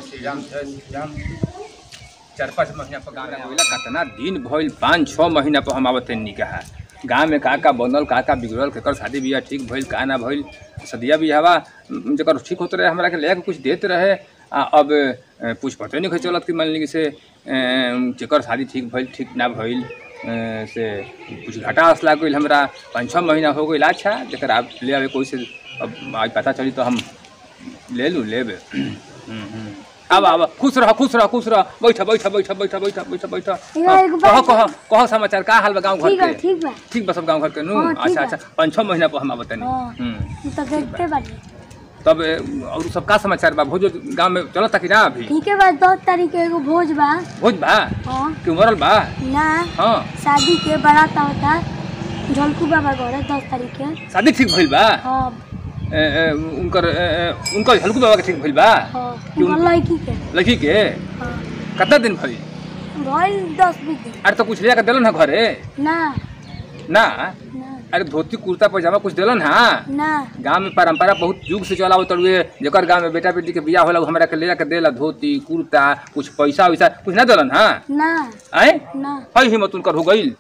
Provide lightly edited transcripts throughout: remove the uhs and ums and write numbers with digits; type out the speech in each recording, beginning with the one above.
श्री राम 4-5 महीना पर गाँव में कितना दिन भइल 5-6 महीना पर हम आवत निकाह गाँव में का बनल का बिगड़ल केकर शादी बियाह ठीक भइल का ना भइल सदिया बियाहवा जकर ठीक होते रहे हमरा के लेके कुछ देते रहे अब कुछ पते नहीं चलत कि मान ली से जेकर शादी ठीक भइल ठीक ना भइल से कुछ घाटा असला गई हमरा 5-6 महीना हो गई। अच्छा जकर आप ले आवे कोई से अब आज पता चली तो हम ले लूँ लेबे। अब खुश रह बैठ कह समाचार का हाल बा गाँव घर के? ठीक बा सब गाँव घर के नु। अच्छा 5-6 महीना पर हम आवतनी तब और सब का समाचार बा? भोज गाँव में चलता कि ना अभी? ठीक है बा 10 तारीख के एगो भोज बा क्यों मरल बा ना? हाँ शादी के बारात आवता झलकू बाबा घर 10 तारीख के शादी ठीक भइल बा? हां उनकर झलकू बाबा के ठीक भइल बा? लड़की के कितना दिन भइल? 10-20 दिन। अरे तो कुछ ले के देलन है घरे ना? अरे धोती कुर्ता पैजामा कुछ देलन है ना? गांव में परंपरा बहुत युग से चला उतरुए जेकर गांव में बेटा बेटी के बियाह होला हमरा के ले के देला धोती कुर्ता कुछ पैसा वैसा कुछ ना देलन है ना? आए ना हई हिम्मत उनकर हो गइल।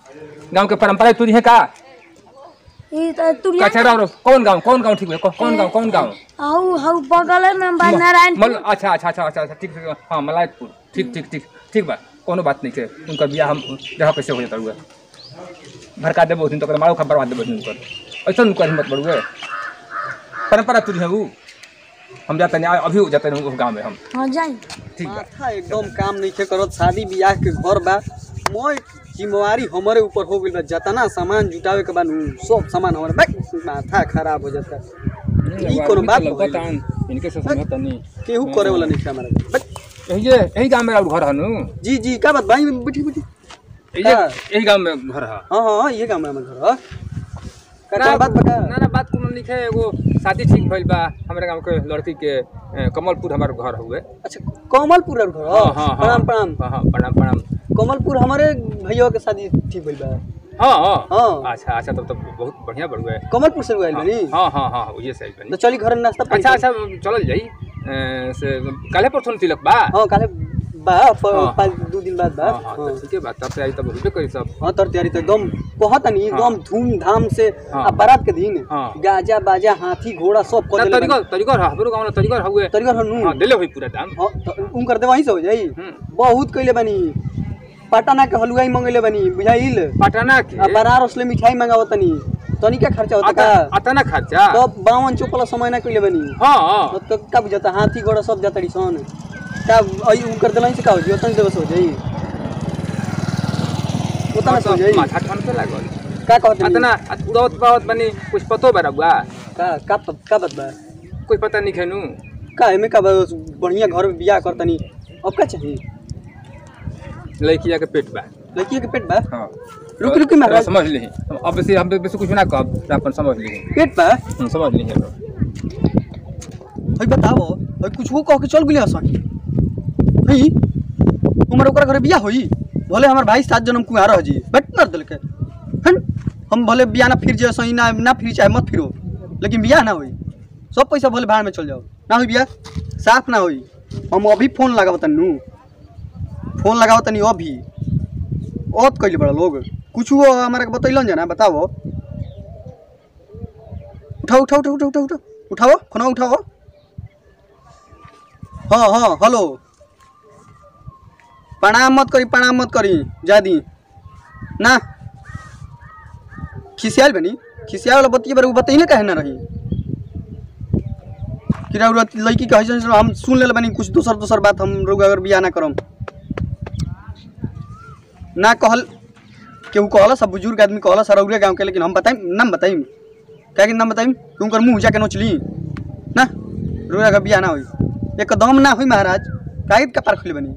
गांव के परंपरा तुरी है का? ये तो तुरिया कौन गांव ठीक है? कौन गांव? हाउ बगल में बा नारायण। अच्छा ठीक हां मलायतपुर ठीक बा कोनो बात नहीं के उनकर बियाह हम जहां कैसे हो जाता हुआ भड़का देबो दिन तो मारो खबर बात देबो उनकर ऐसा उनकर हिम्मत बढ़ुए परंपरा तुरी है वो हम जाते नहीं अभी जाते नहीं गांव में हम। हां जाई ठीक बा एकदम काम नहीं के करत शादी बियाह के घर बा मोय जिम्मेवारी हमारे ऊपर हो गई बा जितना सामान जुटावे के बाद सब सामान हमारे माथा खराब हो जाता ई कोनो बात इनके से समझता नहीं केहू करे वाला नहीं हमारा यही गांव में घर हनु जी का बात भाई बैठी यही गांव में घर है? हां ये गांव में हमर घर है का बात बता ना बात कोनो लिखे एगो शादी ठीक भइल बा हमरे गांव के लड़की के कमलपुर हमार घर हुए। अच्छा कमलपुर घर? प्रणाम प्रणाम कमलपुर हमारे भैया के शादी ठीक भइल बा। हां अच्छा तब तो बहुत बढ़िया बढ़ुए कमलपुर से आइल बनी। हां ये से आइल बनी। तो चली घर नाश्ता अच्छा चलल जाई से काले परसों तिलक बा? हां काले बा 2 दिन बाद बा। हां ठीक है बात तब तैयारी तब होबे करी सब। हां तैयारी तो एकदम कहत नहीं एकदम धूमधाम से अब बारात के दिन गाजा बाजा हाथी घोड़ा सब कर देले। तरीका हमरो गांव में तरीका हुए तरीका हनु हां देले होई पूरा दाम। हां तो उनकर दे वहीं से हो जाई बहुत कइले बनी पटना के हलवाई मंगले बनी बुझाइल पटना के बनारस ले मिठाई मंगावतनी तनी क्या खर्चा होता का अतना खर्चा तो 52 चोपला समय ना कइले बनी। हां तो का बुझाता हाथी घोड़ा सब जातड़ी सन का अई उनकर देलाई से का हो जी उतन देबस हो जाई उतना हो जाई माथा ठन पे लागल का कहत अतना उड़ावत पावत बनी कुछ पतो बरबुआ का बात बा कुछ पता नहीं खेनु का एमे का बढ़िया घर में बियाह करतनी अब का चाहिए? लड़किया के पेट बा हां रुक महाराज समझ ली अब से हम बेसी कुछ ना कहब अपन समझ ली पेट बा समझ ली है भाई बताओ भाई कुछ हो कह के चल गेले हसन नहीं हमर ओकरा घरे बियाह होई भले हमर भाई 7 जन्म कुआर हो जी बट कर देल के हम भले बियाह ना फिर जे सही ना फिर चाहे मत फिरो लेकिन बियाह ना होई सब पैसा भले भाड़ में चल जाओ ना होई बियाह साफ ना होई। हम अभी फोन लगावतनी अभी ओत कइले बड़ा लोग कुछ हमरा के बतैलन जना बताओ उठाओ खाना उठाओ। हाँ हेलो प्रणाम मत करी जादी ना खिसियाल बनी खिसिया वाला बतिया बारे बतैले कहे ना रही कि लड़की कहे हम सुन ले बनी कुछ दोसर बात हम लोग अगर बियाह ना करम ना कहल केहू कहला सब बुजुर्ग आदमी कहला सरौरे गाँव के लेकिन हम नाम बताइम क्या नाम बताइम कि उनकर मुँह जाके नोचली ना रोया का बियाह ना हुई एकदम ना हुई महाराज कागज का पार खुले बनी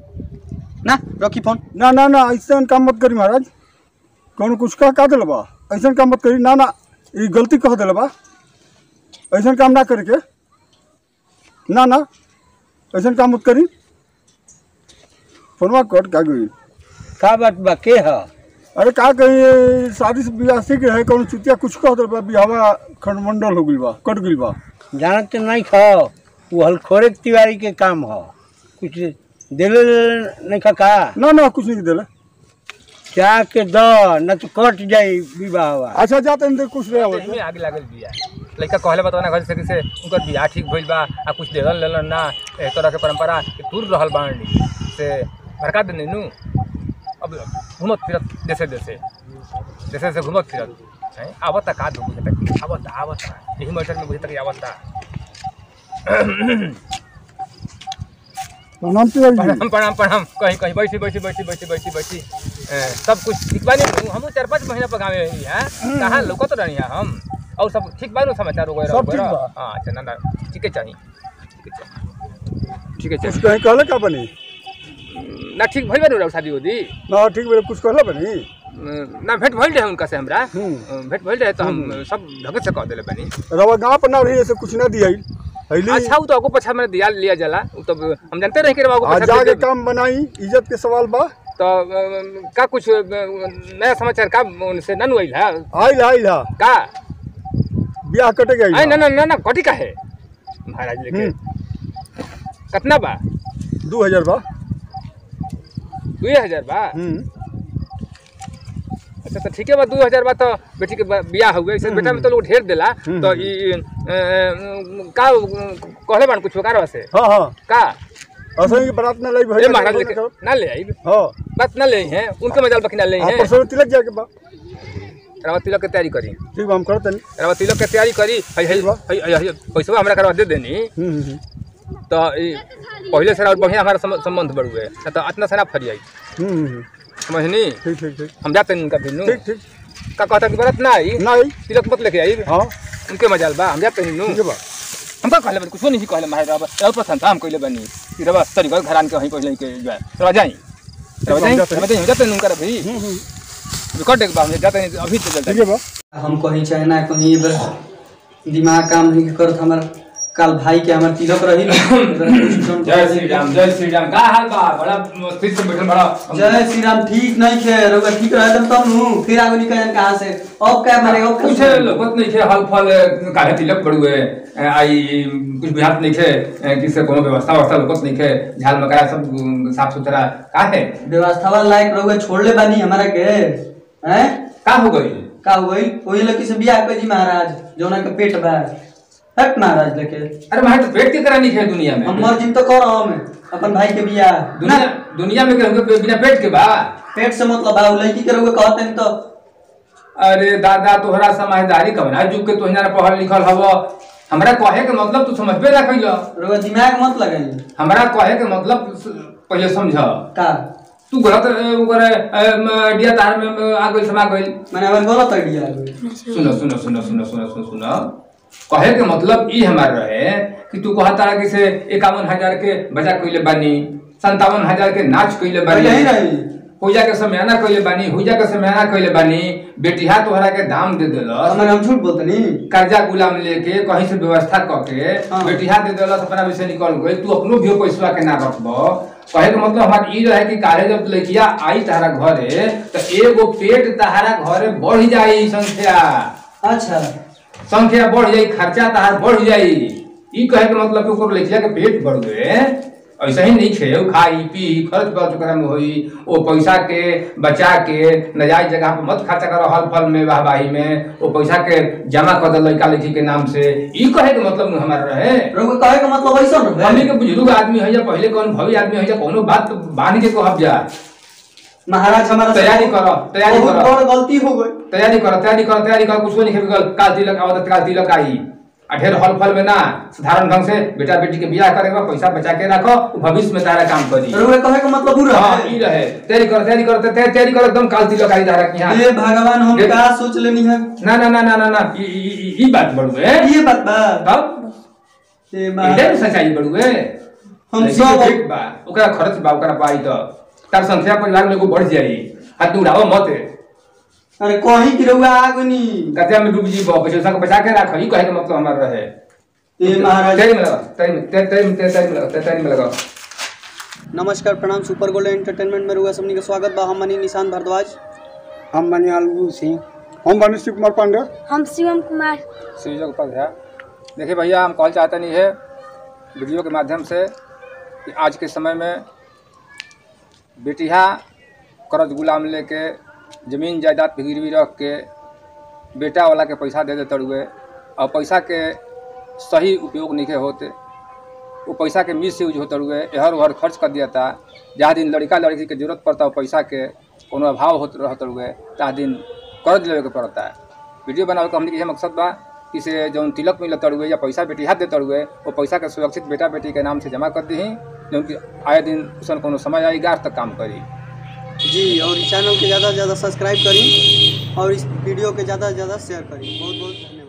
ना रखी फोन ना ऐसा काम मत करी महाराज कौन कुछ कह दिल बा ऐसा काम मत करी ना ये गलती कह दिल बा ऐसा काम ना करके ना ऐसा काम मत करी फोनवा कट का गई का बात बा के है अरे का कहीं शादी से बियाह सीख रहे कौन चुतिया कुछ कह दे बियाहवा खंडमंडल हो गइल बा कट गइल बा। जानत नहीं खाओ वो हलखोरे तिवारी के काम हो कुछ दिले नहीं का ना ना कुछ नहीं देले। क्या के द न तो कट जाई विवाह। अच्छा जाते हैं कुछ रहे हो में आगे लागल बिया लड़का कहले बताना घर से किसे उनकर बियाह ठीक भइल बा आ कुछ देलन लेलन ना ए तरह के परंपरा दूर रहल बाणी से भड़का देने नु अब घूमत फिरत देशे देशे देशे से घूमत फिरत है आवता का दो तक आवता यही मैटर में बुझे तक आवता। प्रणाम तिवारी जी। प्रणाम कहीं कहीं बैठी सब कुछ ठीक बा नहीं हम 4-5 महीना पर गाँव में है कहाँ लौकत रही है हम और सब ठीक बा समाचार वगैरह। हाँ अच्छा ना ठीक है चाहिए कुछ कहीं कहले का बनी ना ठीक भइल बा शादी उदी ना ठीक बने कुछ कहले बनी ना भेंट भइल रहे उनका से हमरा भेंट भइल रहे तो हम सब ढंग से कह देले बनी रवा गाँव पर ना रही ऐसे कुछ ना दिया। अच्छा वो तो आगो पछा मैंने दिया लिया जला वो तो हम जानते रहे कि रवा जाके काम बनाई इज्जत के सवाल बा तो का कुछ नया समाचार का उनसे नन हुई है आइल का बियाह कटे गई आई ना कटी का है महाराज लेके कितना बा 2000 बा 2000 बा अच्छा तो ठीक है बा 2000 बा तो बेटी के बियाह हुए इसे बेटा में तो लोग ढेर देला तो ई का कहले बान कुछ कार से हां का असली की बारात ना ले भाई महाराज लेके ना ले आई हां बात ना ले हैं उनके मजाल बकना ले हैं परसों तिलक जाके बा रावत तिलक के तैयारी करी ठीक हम करते नहीं रावत तिलक के तैयारी करी है पैसा हमरा करवा दे देनी तो पहले से और बढ़िया हमारा संबंध बढ़ुए तो इतना सारा फरी आई समझनी ठीक हम जाते हैं उनका फिर ठीक का कहता कि बारात ना आई तिलक मत लेके आई हाँ उनके मजाल बा हम जाते हैं हमका कहले कुछ नहीं कहले मारे रबा और पसंद था हम कहले बनी कि रबा तरी घर घरान के वहीं पहले के जाए रबा जाई जाते हैं उनका भाई रिकॉर्ड एक बार जाते हैं अभी तो ठीक है बा हम कहीं चाहे ना कहीं दिमाग काम नहीं करत हमार कल भाई के हमार तिलक रही जय श्री राम का हाल बा बड़ा स्थिर से बैठल बड़ा जय श्री राम ठीक नहीं खे रोगा ठीक रह तब नु फिर आगे निकल कहां से अब क्या मारे अब कुछ लगत नहीं खे हल फल काहे तिलक पड़ुए आई कुछ बिहार नहीं खे किसे कोनो व्यवस्था लगत नहीं खे झाल मकरा सब साफ सुथरा का है व्यवस्था वाला लायक रोगा छोड़ ले बानी हमारा के हैं का हो गई ओही लकी से बियाह कर जी महाराज जोना के पेट बा हट महाराज लेके अरे भाई तो पेट के करा नहीं है दुनिया में हम मर्जी तो कर रहा मैं अपन भाई के बियाह दुनिया में कहोगे बिना पेट के बा पेट से मतलब बा लड़की करोगे कहते हैं तो अरे दादा तोहरा समझदारी कबना जुग के तोहरा पढ़ल लिखल हव हमरा कहे के मतलब तू समझबे ना कइलो रोगा दिमाग मत लगाई हमरा कहे के मतलब पहले समझ का तू गलत ओकरे आइडिया तार में आ गइल समा गइल माने हमर गलत आइडिया आ गइल सुनो कहे के मतलब ई हमार रहे कि तू कहता कि से 51,000 के बजा कइले बानी 57,000 के नाच कइले बानी नहीं रही पूजा के समयाना कइले बानी हुजा के समयाना कइले बानी बेटिया तोहरा के दाम दे देलस हमर हम झूठ बोलतनी कर्जा गुलाम लेके कहीं से व्यवस्था करके बेटिया दे देलस अपना विषय निकल गई तू अपनो भी पैसा के ना रखबो कहे के मतलब हमार ई रहे कि काहे जब लड़किया आई तारा घरे तो एगो पेट तारा घरे बढ़ जाई संख्या अच्छा संख्या बढ़ जाई खर्चा तार बढ़ जाई ई कहे के मतलब ओकर लड़किया के पेट बढ़ गए ऐसा ही नहीं खे खाई पी खर्च कर चुका में होई ओ पैसा के बचा के नजायज जगह पर मत खर्चा करो हल फल में वाहवाही में ओ पैसा के जमा कर दे लड़का लड़की के नाम से ई कहे के मतलब हमार रहे रोग कहे के मतलब ऐसा रहे हमनी के बुजुर्ग आदमी है या पहले कौन भवी आदमी है या कोनो बात बांध के कहब जा महाराज हमारा तैयारी करो बड़ गलती हो गई तैयारी करो कुछ नहीं खेल काल तिलक आवत काल तिलक आई ढेर हल फल में ना साधारण ढंग से बेटा बेटी के बियाह करेगा पैसा बचा के रखो भविष्य में तारा काम करी रोए कहे के मतलब पूरा हां ई रहे तैयारी करो एकदम काल तिलक आई तारा के यहां ए भगवान हम का सोच लेनी है ना ई बात बड़ुए ये बात बा तब ए इधर सच्चाई बड़ुए हम सब ठीक बा ओकरा खर्च बा ओकरा पाई तो तार संख्या परिवार में को बढ़ जाई हाथ उड़ाओ मत अरे कहीं की रहुआ आगनी कच्चा में डूब जीबो पैसा के बचा के रख ई कहे के मतलब हमार रहे ए महाराज तैयारी में लगा नमस्कार प्रणाम सुपर गोल्ड एंटरटेनमेंट में रहुआ सबनी के स्वागत बा हम मनी निशान भारद्वाज हम मनियालू सिंह। हम बनी शिव कुमार पांडे। हम शिवम कुमार। श्रीजोग उपाध्याय। देखिए भैया, हम कहना चाहते नहीं है वीडियो के माध्यम से कि आज के समय में बेटिया कर्ज गुलाम लेके ज़मीन जायदाद पे गिरवी रख के बेटा वाला के पैसा दे देते हुए और पैसा के सही उपयोग नहीं होते, वो पैसा के मिस यूज होते हुए इधर उधर खर्च कर दिया था। जहाँ दिन लड़का लड़की के जरूरत पड़ता है पैसा के कोनो अभाव होते रहते हुए तहाँ दिन कर्ज लेवे के पड़ता है। वीडियो बनावे का हमने यह मकसद बा कि से जौन तिलक मिलता हुए या पैसा बेटी हाथ देते हुए वो पैसा के सुरक्षित बेटा बेटी के नाम से जमा कर दी जो उनकी आए दिन उसन कोनो समय आई गार तक काम करी जी। और इस चैनल के ज़्यादा से ज़्यादा सब्सक्राइब करी और इस वीडियो के ज़्यादा से ज़्यादा शेयर करी। बहुत बहुत धन्यवाद।